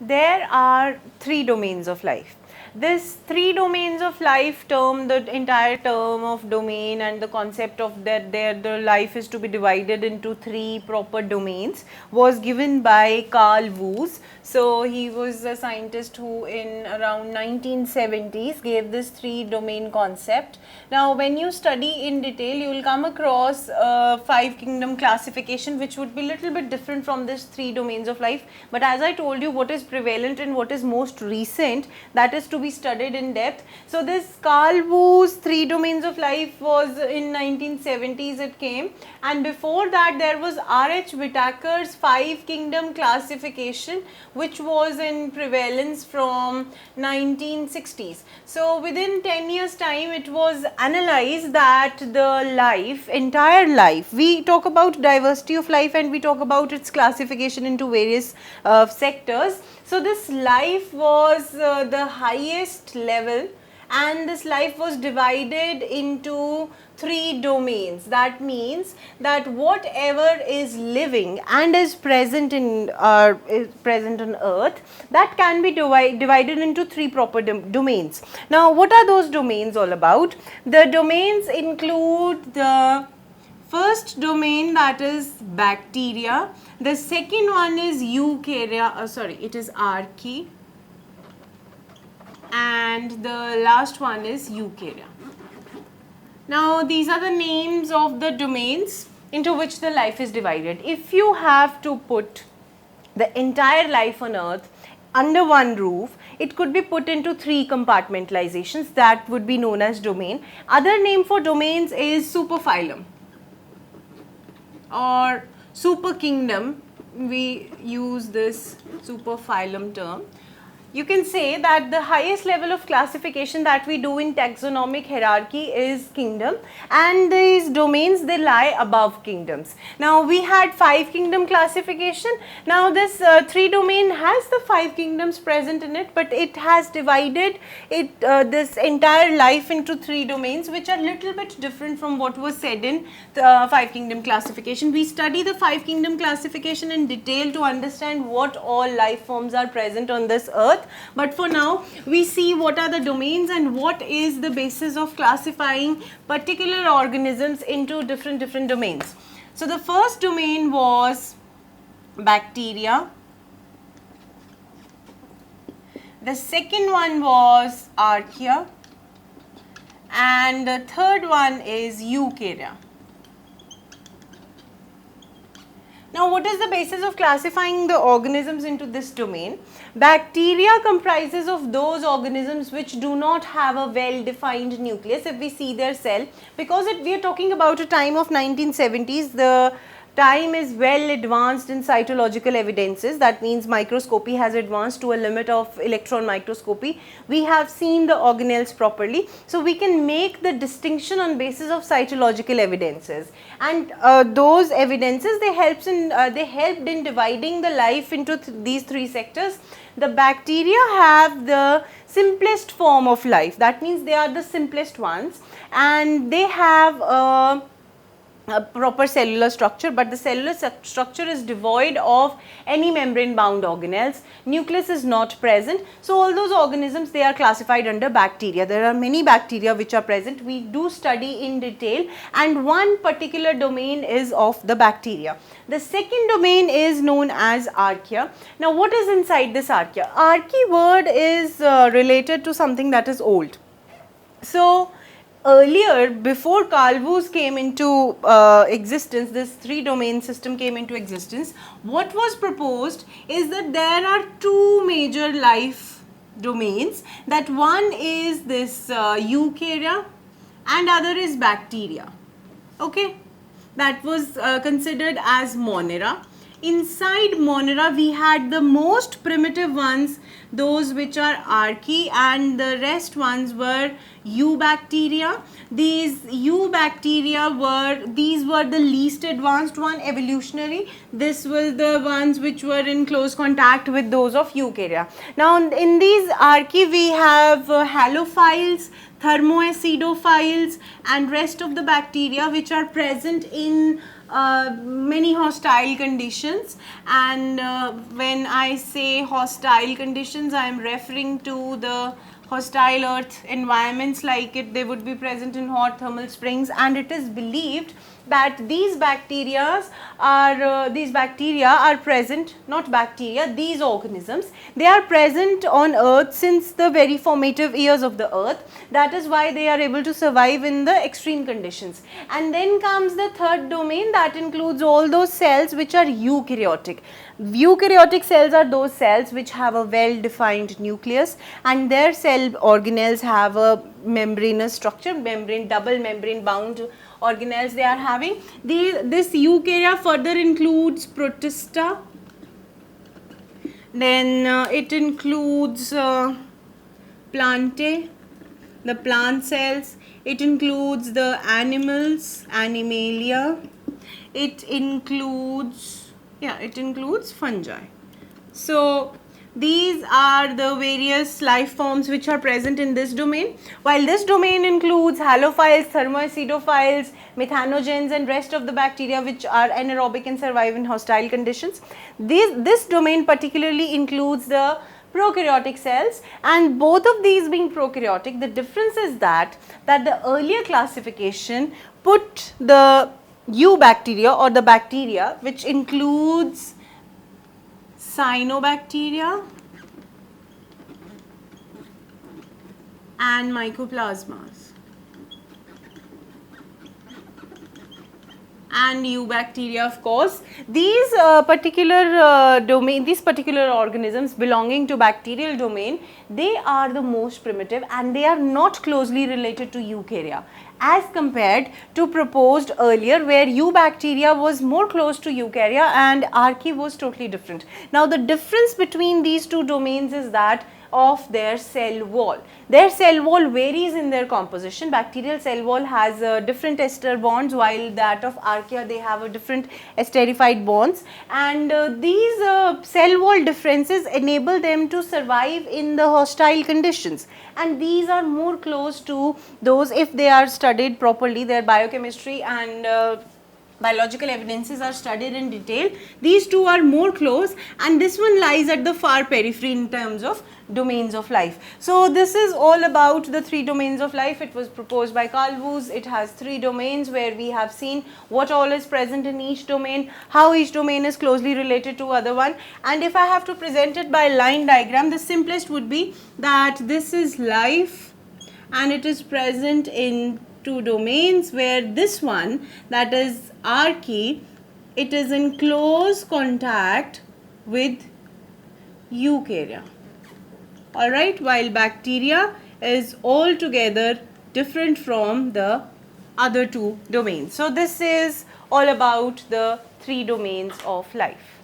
There are three domains of life. This three domains of life term, the entire term of domain and the concept of that the life is to be divided into three proper domains was given by Carl Woese. So he was a scientist who in around 1970s gave this three domain concept. Now when you study in detail, you will come across five kingdom classification, which would be little bit different from this three domains of life. But as I told you, what is prevalent and what is most recent, that is to be studied in depth. So this Carl Woese three domains of life was in 1970s it came, and before that there was R.H. Whitaker's five kingdom classification, which was in prevalence from 1960s. So within 10 years time it was analyzed that the life, entire life, we talk about diversity of life and we talk about its classification into various sectors. So this life was the highest level, and this life was divided into three domains. That means that whatever is living and is present in present on earth, that can be divided into three proper domains. Now what are those domains all about? The domains include the first domain, that is bacteria. The second one is eukarya, it is archaea, and the last one is eukarya. Now these are the names of the domains into which the life is divided. If you have to put the entire life on earth under one roof, it could be put into three compartmentalizations that would be known as domain. Other name for domains is superphylum or super kingdom. We use this superphylum term. You can say that the highest level of classification that we do in taxonomic hierarchy is kingdom, and these domains, they lie above kingdoms. Now we had five kingdom classification. Now this three domain has the five kingdoms present in it, but it has divided it this entire life into three domains, which are little bit different from what was said in the five kingdom classification. We study the five kingdom classification in detail to understand what all life forms are present on this earth. But for now, we see what are the domains and what is the basis of classifying particular organisms into different domains. So the first domain was bacteria. The second one was archaea, and the third one is eukarya. Now what is the basis of classifying the organisms into this domain? Bacteria comprises of those organisms which do not have a well defined nucleus. If we see their cell, because we are talking about a time of 1970s, the time is well advanced in cytological evidences. That means microscopy has advanced to a limit of electron microscopy. We have seen the organelles properly, so we can make the distinction on basis of cytological evidences, and those evidences, they helped in dividing the life into these three sectors. The bacteria have the simplest form of life. That means they are the simplest ones, and they have a proper cellular structure, but the cellular structure is devoid of any membrane bound organelles. Nucleus is not present. So all those organisms, they are classified under bacteria. There are many bacteria which are present. We do study in detail, and one particular domain is of the bacteria. The second domain is known as archaea. Now what is inside this archaea? Archaea word is related to something that is old. So earlier, before Carl Woese came into existence, this three domain system came into existence, what was proposed is that there are two major life domains, that one is this eukarya and other is bacteria. Okay, that was considered as Monera. Inside Monera, we had the most primitive ones, those which are archaea, and the rest ones were eubacteria. These eubacteria were the least advanced one evolutionary. This was the ones which were in close contact with those of eukarya. Now in these archaea, we have halophiles, thermoacidophiles, and rest of the bacteria which are present in many hostile conditions, and when I say hostile conditions, I am referring to the hostile earth environments like it, they would be present in hot thermal springs, and it is believed that these bacteria are present, not bacteria, these organisms, they are present on earth since the very formative years of the earth. That is why they are able to survive in the extreme conditions. And then comes the third domain, that includes all those cells which are eukaryotic. Eukaryotic cells are those cells which have a well defined nucleus, and their cell organelles have a membranous structure, double membrane bound organelles they are having. This eukarya further includes protista, then it includes plantae, the plant cells, it includes the animals, animalia, it includes fungi. So these are the various life forms which are present in this domain. While this domain includes halophiles, thermoacidophiles, methanogens and rest of the bacteria which are anaerobic and survive in hostile conditions. This domain particularly includes the prokaryotic cells, and both of these being prokaryotic, the difference is that the earlier classification put the eubacteria or the bacteria which includes cyanobacteria and mycoplasmas and eubacteria, of course. These these particular organisms belonging to bacterial domain, they are the most primitive and they are not closely related to eukarya as compared to proposed earlier, where eubacteria was more close to eukarya and archaea was totally different. Now the difference between these two domains is that of their cell wall. Their cell wall varies in their composition. Bacterial cell wall has different ester bonds, while that of archaea, they have a different esterified bonds, and these cell wall differences enable them to survive in the hostile conditions, and these are more close to those, if they are studied properly, their biochemistry and biological evidences are studied in detail. These two are more close, and this one lies at the far periphery in terms of domains of life. So this is all about the 3 domains of life. It was proposed by Carl Woese. It has 3 domains where we have seen what all is present in each domain, how each domain is closely related to other one, and if I have to present it by line diagram, the simplest would be that this is life and it is present in 2 domains, where this one, that is archaea, it is in close contact with eukarya. Alright, while bacteria is altogether different from the other 2 domains. So this is all about the 3 domains of life.